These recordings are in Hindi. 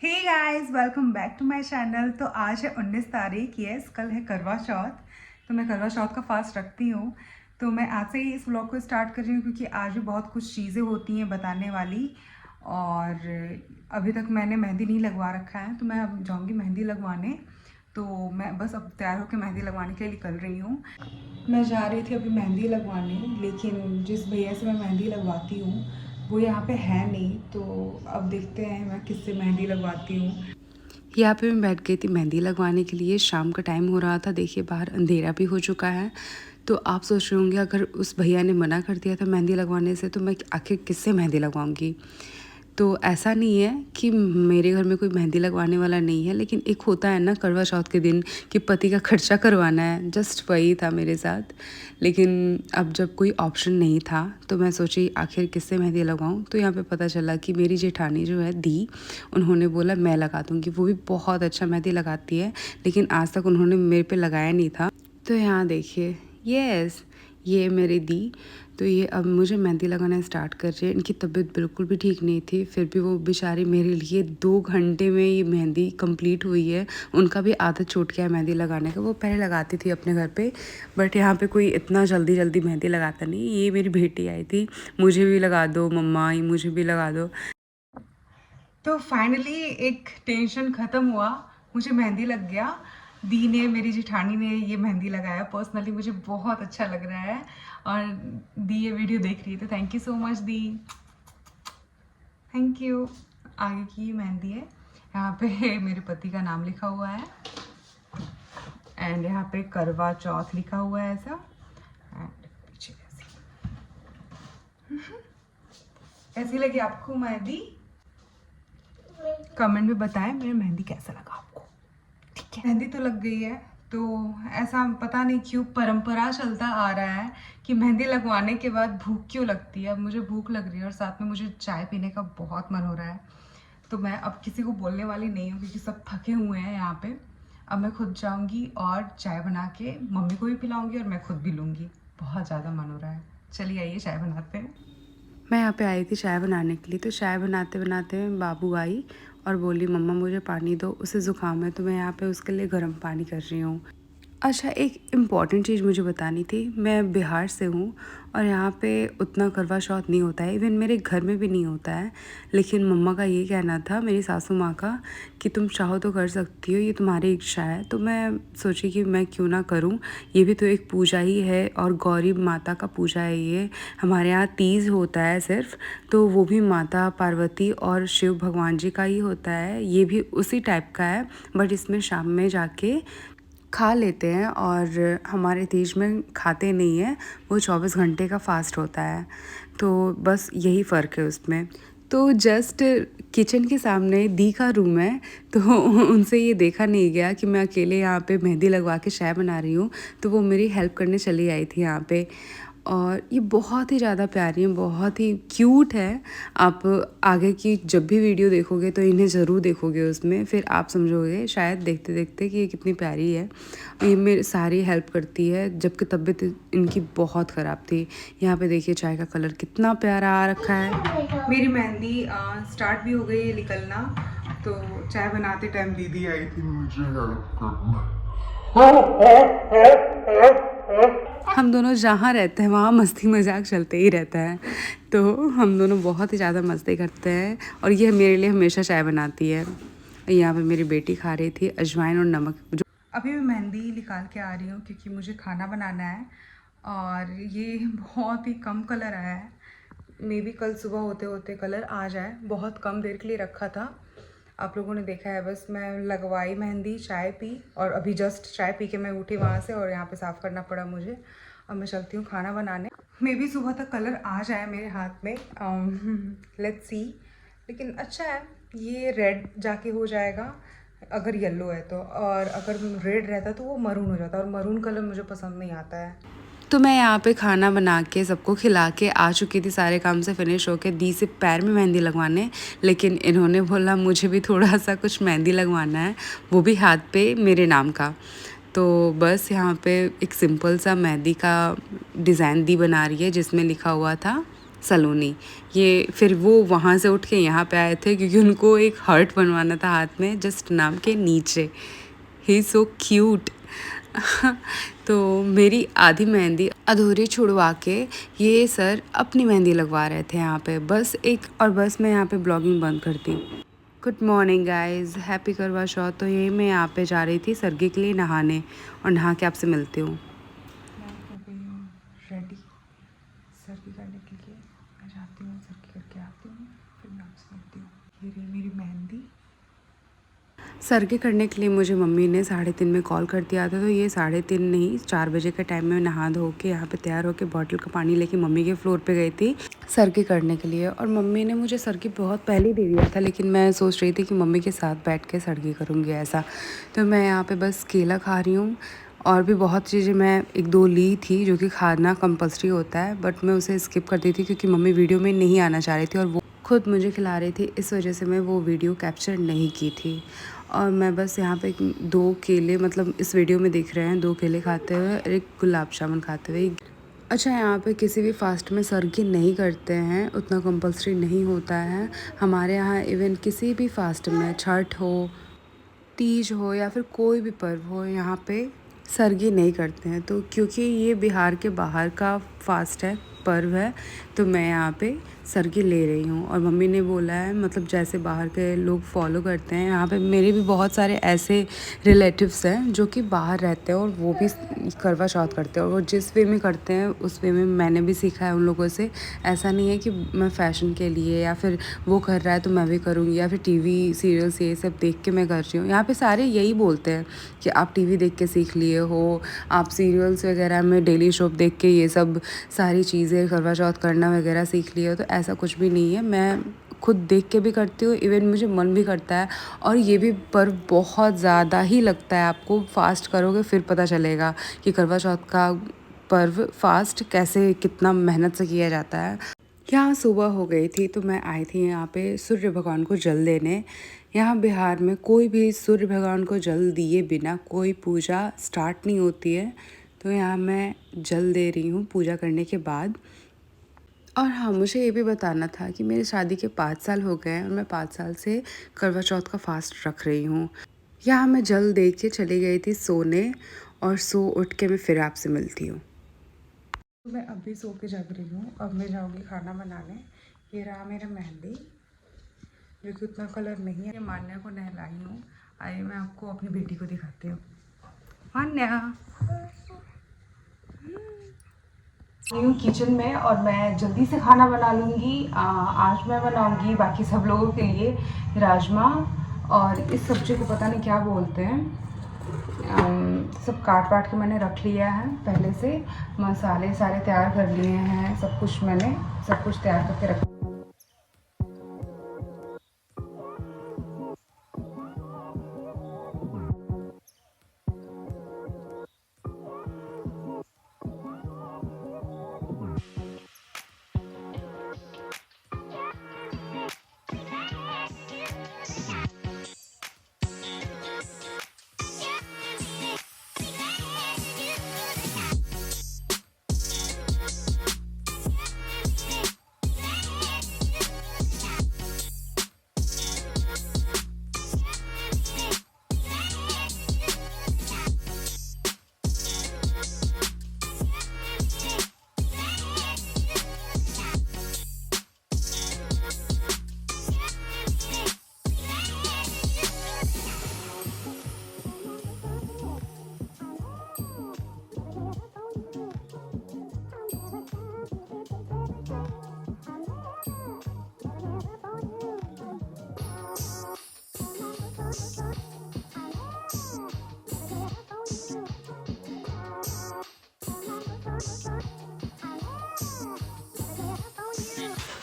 Hey guys, welcome back to my channel. तो आज है 19 तारीख, यस कल है करवा चौथ। तो मैं करवा चौथ का फास्ट रखती हूँ। तो मैं आज से ही इस व्लॉग को स्टार्ट कर रही हूँ क्योंकि आज भी बहुत कुछ चीज़ें होती हैं बताने वाली। और अभी तक मैंने मेहंदी नहीं लगवा रखा है, तो मैं अब जाऊँगी मेहंदी लगवाने। तो मैं बस अब तैयार होकर मेहंदी लगवाने के लिए निकल रही हूँ। मैं जा रही थी अभी मेहंदी लगवाने, लेकिन जिस भैया से मैं मेहंदी लगवाती हूँ वो यहाँ पे है नहीं। तो अब देखते हैं मैं किससे मेहंदी लगवाती हूँ। यहाँ पे मैं बैठ गई थी मेहंदी लगवाने के लिए। शाम का टाइम हो रहा था, देखिए बाहर अंधेरा भी हो चुका है। तो आप सोच रहे होंगे अगर उस भैया ने मना कर दिया था मेहंदी लगवाने से तो मैं आखिर किससे मेहंदी लगवाऊंगी। तो ऐसा नहीं है कि मेरे घर में कोई मेहंदी लगवाने वाला नहीं है, लेकिन एक होता है ना करवा चौथ के दिन कि पति का खर्चा करवाना है, जस्ट वही था मेरे साथ। लेकिन अब जब कोई ऑप्शन नहीं था तो मैं सोची आखिर किससे मेहंदी लगवाऊँ। तो यहाँ पे पता चला कि मेरी जेठानी जो है दी, उन्होंने बोला मैं लगा दूँगी। वो भी बहुत अच्छा मेहंदी लगाती है, लेकिन आज तक उन्होंने मेरे पे लगाया नहीं था। तो यहाँ देखिए, यस ये मेरी दी। तो ये अब मुझे मेहंदी लगाना स्टार्ट कर रही है। इनकी तबीयत बिल्कुल भी ठीक नहीं थी, फिर भी वो बेचारी मेरे लिए 2 घंटे में ये मेहंदी कंप्लीट हुई है। उनका भी आदत छूट गया है मेहंदी लगाने का। वो पहले लगाती थी अपने घर पे, बट यहाँ पे कोई इतना जल्दी जल्दी मेहंदी लगाता नहीं। ये मेरी बेटी आई थी, मुझे भी लगा दो मम्मा, ये मुझे भी लगा दो। तो फाइनली एक टेंशन ख़त्म हुआ, मुझे मेहंदी लग गया। दी ने, मेरी जेठानी ने ये मेहंदी लगाया। पर्सनली मुझे बहुत अच्छा लग रहा है। और दी ये वीडियो देख रही है तो thank you so much the, thank you. आगे की मेहंदी है, यहाँ पे मेरे पति का नाम लिखा हुआ है एंड यहाँ पे करवा चौथ लिखा हुआ है ऐसा। एंड पीछे कैसी लगी आपको मेहंदी? कमेंट में बताएं मेरा मेहंदी कैसा लगा आपको। ठीक है, मेहंदी तो लग गई है। तो ऐसा पता नहीं क्यों परंपरा चलता आ रहा है कि मेहंदी लगवाने के बाद भूख क्यों लगती है। अब मुझे भूख लग रही है और साथ में मुझे चाय पीने का बहुत मन हो रहा है। तो मैं अब किसी को बोलने वाली नहीं हूँ क्योंकि सब थके हुए हैं यहाँ पे। अब मैं खुद जाऊँगी और चाय बना के मम्मी को भी पिलाऊँगी और मैं खुद भी लूँगी। बहुत ज़्यादा मन हो रहा है। चलिए आइए चाय बनाते हैं। मैं यहाँ पे आई थी चाय बनाने के लिए। तो चाय बनाते बनाते बाबू आई और बोली मम्मा मुझे पानी दो, उसे ज़ुकाम है। तो मैं यहाँ पे उसके लिए गर्म पानी कर रही हूँ। अच्छा, एक इम्पॉर्टेंट चीज़ मुझे बतानी थी। मैं बिहार से हूँ और यहाँ पे उतना करवा चौथ नहीं होता है, इवन मेरे घर में भी नहीं होता है। लेकिन मम्मा का ये कहना था, मेरी सासू माँ का, कि तुम चाहो तो कर सकती हो, ये तुम्हारी इच्छा है। तो मैं सोची कि मैं क्यों ना करूँ, ये भी तो एक पूजा ही है और गौरी माता का पूजा है ये। हमारे यहाँ तीज होता है सिर्फ, तो वो भी माता पार्वती और शिव भगवान जी का ही होता है। ये भी उसी टाइप का है, बट इसमें शाम में जाके खा लेते हैं और हमारे तीज में खाते नहीं हैं। वो 24 घंटे का फास्ट होता है, तो बस यही फ़र्क है उसमें। तो जस्ट किचन के सामने दी का रूम है, तो उनसे ये देखा नहीं गया कि मैं अकेले यहाँ पे मेहंदी लगवा के चाय बना रही हूँ। तो वो मेरी हेल्प करने चली आई थी यहाँ पे। और ये बहुत ही ज़्यादा प्यारी है, बहुत ही क्यूट है। आप आगे की जब भी वीडियो देखोगे तो इन्हें ज़रूर देखोगे, उसमें फिर आप समझोगे शायद देखते देखते कि ये कितनी प्यारी है। ये मेरी सारी हेल्प करती है, जबकि तबीयत इनकी बहुत ख़राब थी। यहाँ पे देखिए चाय का कलर कितना प्यारा आ रखा है। मेरी मेहंदी स्टार्ट भी हो गई है निकलना। तो चाय बनाते टाइम दीदी आई थी मुझे हेल्प करना। हम दोनों जहाँ रहते हैं वहाँ मस्ती मजाक चलते ही रहता है। तो हम दोनों बहुत ही ज़्यादा मस्ती करते हैं और ये मेरे लिए हमेशा चाय बनाती है। यहाँ पे मेरी बेटी खा रही थी अजवाइन और नमक। अभी मैं मेहंदी निकाल के आ रही हूँ क्योंकि मुझे खाना बनाना है। और ये बहुत ही कम कलर आया है, मे बी कल सुबह होते होते कलर आ जाए। बहुत कम देर के लिए रखा था, आप लोगों ने देखा है। बस मैं लगवाई मेहंदी, चाय पी और अभी जस्ट चाय पी के मैं उठी वहाँ से और यहाँ पे साफ़ करना पड़ा मुझे। अब मैं चलती हूँ खाना बनाने। मे बी सुबह तक कलर आ जाए मेरे हाथ में, लेट्स सी। लेकिन अच्छा है, ये रेड जाके हो जाएगा अगर येलो है तो, और अगर रेड रहता तो वो मरून हो जाता, और मरून कलर मुझे पसंद नहीं आता है। तो मैं यहाँ पे खाना बना के सबको खिला के आ चुकी थी, सारे काम से फिनिश होके दी से पैर में मेहंदी लगवाने। लेकिन इन्होंने बोला मुझे भी थोड़ा सा कुछ मेहंदी लगवाना है, वो भी हाथ पे मेरे नाम का। तो बस यहाँ पे एक सिंपल सा मेहंदी का डिज़ाइन दी बना रही है जिसमें लिखा हुआ था सलोनी। ये फिर वो वहाँ से उठ के यहाँ पे आए थे क्योंकि उनको एक हार्ट बनवाना था हाथ में, जस्ट नाम के नीचे। ही सो क्यूट। तो मेरी आधी मेहंदी अधूरी छुड़वा के ये सर अपनी मेहंदी लगवा रहे थे यहाँ पे, बस मैं यहाँ पे ब्लॉगिंग बंद करती हूँ। गुड मॉर्निंग गाइज़, हैप्पी करवा चौथ। तो ये मैं यहाँ पे जा रही थी सरगी के लिए नहाने, और नहा के आपसे मिलती हूँ। मैं हो गई हूँ रेडी सर्दी करने के लिए। मैं जाती हूँ सर्दी करके आती हूँ, फिर मैं आपसे मिलती हूँ। ये रही मेरी मेहंदी। सरगी करने के लिए मुझे मम्मी ने 3:30 में कॉल कर दिया था, तो ये 3:30 नहीं 4 बजे के टाइम में नहा धो के यहाँ पे तैयार होके बॉटल का पानी लेके मम्मी के फ्लोर पे गई थी सरगी करने के लिए। और मम्मी ने मुझे सरगी बहुत पहले दे दिया था, लेकिन मैं सोच रही थी कि मम्मी के साथ बैठ के सरगी करूँगी ऐसा। तो मैं यहाँ पे बस केला खा रही हूँ, और भी बहुत चीज़ें मैं 1-2 ली थी जो कि खाना कंपल्सरी होता है, बट मैं उसे स्किप कर दी थी क्योंकि मम्मी वीडियो में नहीं आना चाह रही थी और वो खुद मुझे खिला रही थी, इस वजह से मैं वो वीडियो कैप्चर नहीं की थी। और मैं बस यहाँ पे 2 केले, मतलब इस वीडियो में दिख रहे हैं 2 केले खाते हुए और एक गुलाब जामुन खाते हुए। अच्छा, यहाँ पे किसी भी फास्ट में सरगी नहीं करते हैं, उतना कंपल्सरी नहीं होता है हमारे यहाँ। इवन किसी भी फास्ट में, छठ हो, तीज हो या फिर कोई भी पर्व हो, यहाँ पे सरगी नहीं करते हैं। तो क्योंकि ये बिहार के बाहर का फास्ट है, पर्व है, तो मैं यहाँ पे सरगी ले रही हूँ। और मम्मी ने बोला है, मतलब जैसे बाहर के लोग फॉलो करते हैं, यहाँ पे मेरे भी बहुत सारे ऐसे रिलेटिव्स हैं जो कि बाहर रहते हैं और वो भी करवा चौथ करते हैं, और वो जिस वे में करते हैं उस वे में मैंने भी सीखा है उन लोगों से। ऐसा नहीं है कि मैं फ़ैशन के लिए या फिर वो कर रहा है तो मैं भी करूँगी, या फिर टीवी सीरियल्स ये सब देख के मैं कर रही हूँ। यहाँ पे सारे यही बोलते हैं कि आप टीवी देख के सीख लिए हो, आप सीरियल्स वगैरह में डेली शोप देख के ये सब सारी चीज़ें करवा चौथ करना वगैरह सीख लिए हो। तो ऐसा कुछ भी नहीं है, मैं खुद देख के भी करती हूँ, इवन मुझे मन भी करता है। और ये भी पर्व बहुत ज़्यादा ही लगता है, आपको फास्ट करोगे फिर पता चलेगा कि करवा चौथ का पर्व फास्ट कैसे, कितना मेहनत से किया जाता है। यहाँ सुबह हो गई थी तो मैं आई थी यहाँ पे सूर्य भगवान को जल देने। यहाँ बिहार में कोई भी सूर्य भगवान को जल दिए बिना कोई पूजा स्टार्ट नहीं होती है। तो यहाँ मैं जल दे रही हूँ पूजा करने के बाद। और हाँ, मुझे ये भी बताना था कि मेरी शादी के 5 साल हो गए हैं और मैं 5 साल से करवा चौथ का फास्ट रख रही हूँ। यहाँ मैं जल दे के चली गई थी सोने, और सो उठ के मैं फिर आपसे मिलती हूँ। तो मैं अभी सो के जग रही हूँ, अब मैं जाऊँगी खाना बनाने। ये रहा मेरा मेहंदी, जो कि उतना कलर नहीं है। मान्या को नहलाई हूँ, आइए मैं आपको अपनी बेटी को दिखाती हूँ। मान्या हूँ किचन में, और मैं जल्दी से खाना बना लूँगी। आज मैं बनाऊँगी बाकी सब लोगों के लिए राजमा, और इस सब्ज़ी को पता नहीं क्या बोलते हैं। सब काट पाट के मैंने रख लिया है पहले से, मसाले सारे तैयार कर लिए हैं, सब कुछ मैंने सब कुछ तैयार करके रखा।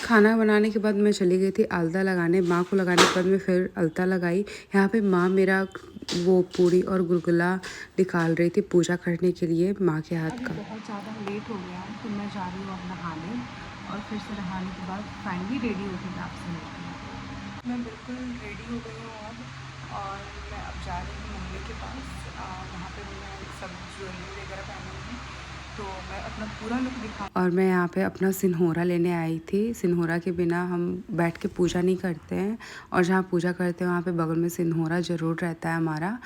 खाना बनाने के बाद मैं चली गई थी अलता लगाने, माँ को लगाने के बाद मैं फिर अलता लगाई। यहाँ पे माँ मेरा वो पूरी और गुलगुला निकाल रही थी पूजा करने के लिए माँ के हाथ का। बहुत ज़्यादा लेट हो गया है, तो मैं जा रही हूँ अब नहाने, और फिर से नहाने के बाद फाइनली रेडी होकर मैं आपसे मिलती हूँ। मैं बिल्कुल रेडी हो गई हूँ अब, और मैं अब जा रही हूँ मम्मी के पास। वहाँ पे मैं सब ज्वेलरी वगैरह पहनूँगी, तो मैं अपना पूरा लुक दिखाऊँ। और मैं यहाँ पे अपना सिन्होरा लेने आई थी। सिन्होरा के बिना हम बैठ के पूजा नहीं करते हैं, और जहाँ पूजा करते हैं वहाँ पे बगल में सिन्होरा ज़रूर रहता है हमारा।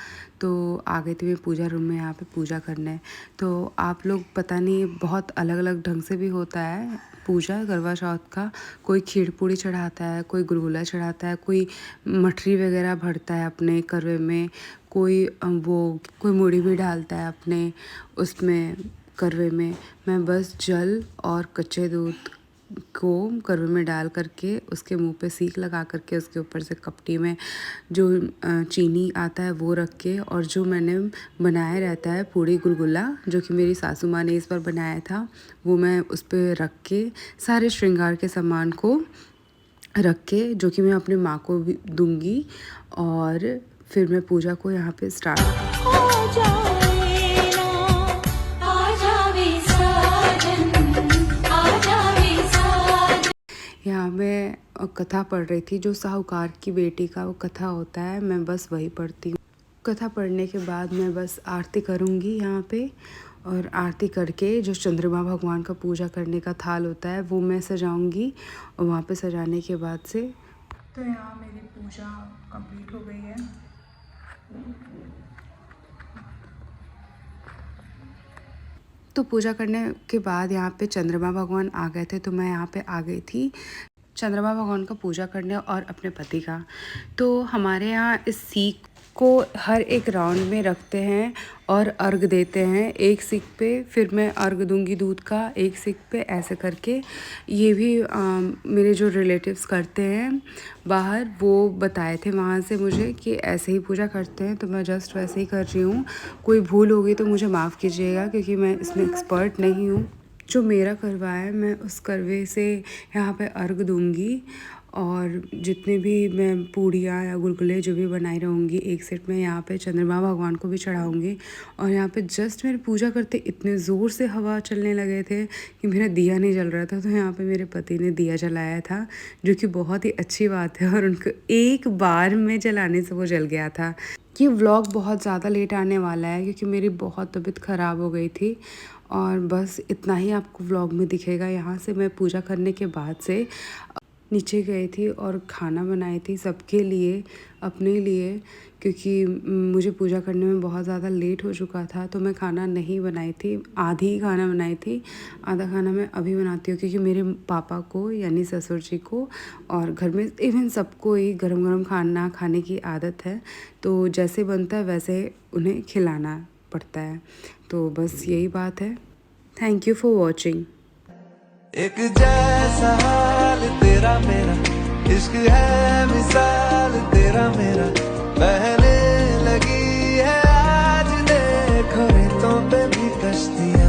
तो आ गई थी मैं पूजा रूम में यहाँ पे पूजा करने। तो आप लोग पता नहीं, बहुत अलग अलग ढंग से भी होता है पूजा करवा चौथ का। कोई खीर पूड़ी चढ़ाता है, कोई गुलगुला चढ़ाता है, कोई मठरी वगैरह भरता है अपने करवे में, कोई मूढ़ी भी डालता है अपने उसमें करवे में। मैं बस जल और कच्चे दूध को करवे में डाल करके उसके मुंह पे सीख लगा करके उसके ऊपर से कपटी में जो चीनी आता है वो रख के, और जो मैंने बनाया रहता है पूड़ी गुलगुला जो कि मेरी सासू माँ ने इस बार बनाया था, वो मैं उस पर रख के सारे श्रृंगार के सामान को रख के, जो कि मैं अपनी माँ को भी दूंगी। और फिर मैं पूजा को यहाँ पे स्टार्ट। यहाँ मैं कथा पढ़ रही थी, जो साहूकार की बेटी का वो कथा होता है, मैं बस वही पढ़ती हूँ। कथा पढ़ने के बाद मैं बस आरती करूँगी यहाँ पे, और आरती करके जो चंद्रमा भगवान का पूजा करने का थाल होता है वो मैं सजाऊँगी। और वहाँ पे सजाने के बाद से तो यहाँ मेरी पूजा कंप्लीट हो गई है। तो पूजा करने के बाद यहाँ पे चंद्रमा भगवान आ गए थे, तो मैं यहाँ पे आ गई थी चंद्रमा भगवान का पूजा करने और अपने पति का। तो हमारे यहाँ इस सीख को हर एक राउंड में रखते हैं और अर्घ देते हैं। एक सिक पे फिर मैं अर्घ दूंगी दूध का, एक सिक पे, ऐसे करके। ये भी मेरे जो रिलेटिव्स करते हैं बाहर, वो बताए थे वहाँ से मुझे कि ऐसे ही पूजा करते हैं, तो मैं जस्ट वैसे ही कर रही हूँ। कोई भूल होगी तो मुझे माफ़ कीजिएगा, क्योंकि मैं इसमें एक्सपर्ट नहीं हूँ। जो मेरा करवा है मैं उस करवे से यहाँ पे अर्घ दूंगी, और जितने भी मैं पूड़ियाँ या गुलगुले जो भी बनाई रहूँगी एक सेट में यहाँ पे चंद्रमा भगवान को भी चढ़ाऊँगी। और यहाँ पे जस्ट मेरी पूजा करते इतने ज़ोर से हवा चलने लगे थे कि मेरा दिया नहीं जल रहा था। तो यहाँ पे मेरे पति ने दिया जलाया था, जो कि बहुत ही अच्छी बात है, और उनको एक बार में जलाने से वो जल गया था। ये व्लॉग बहुत ज़्यादा लेट आने वाला है, क्योंकि मेरी बहुत तबीयत ख़राब हो गई थी, और बस इतना ही आपको व्लॉग में दिखेगा। यहाँ से मैं पूजा करने के बाद से नीचे गई थी और खाना बनाई थी सबके लिए, अपने लिए, क्योंकि मुझे पूजा करने में बहुत ज़्यादा लेट हो चुका था। तो मैं खाना नहीं बनाई थी, आधी ही खाना बनाई थी, आधा खाना मैं अभी बनाती हूँ, क्योंकि मेरे पापा को यानी ससुर जी को और घर में इवन सबको ही गरम गरम खाना खाने की आदत है। तो जैसे बनता है वैसे उन्हें खिलाना पड़ता है। तो बस यही बात है। Thank you for watching. एक जैसा हाल तेरा मेरा, इश्क है मिसाल तेरा मेरा, बहने लगी है आज देखो रेतों पे भी कश्तियाँ।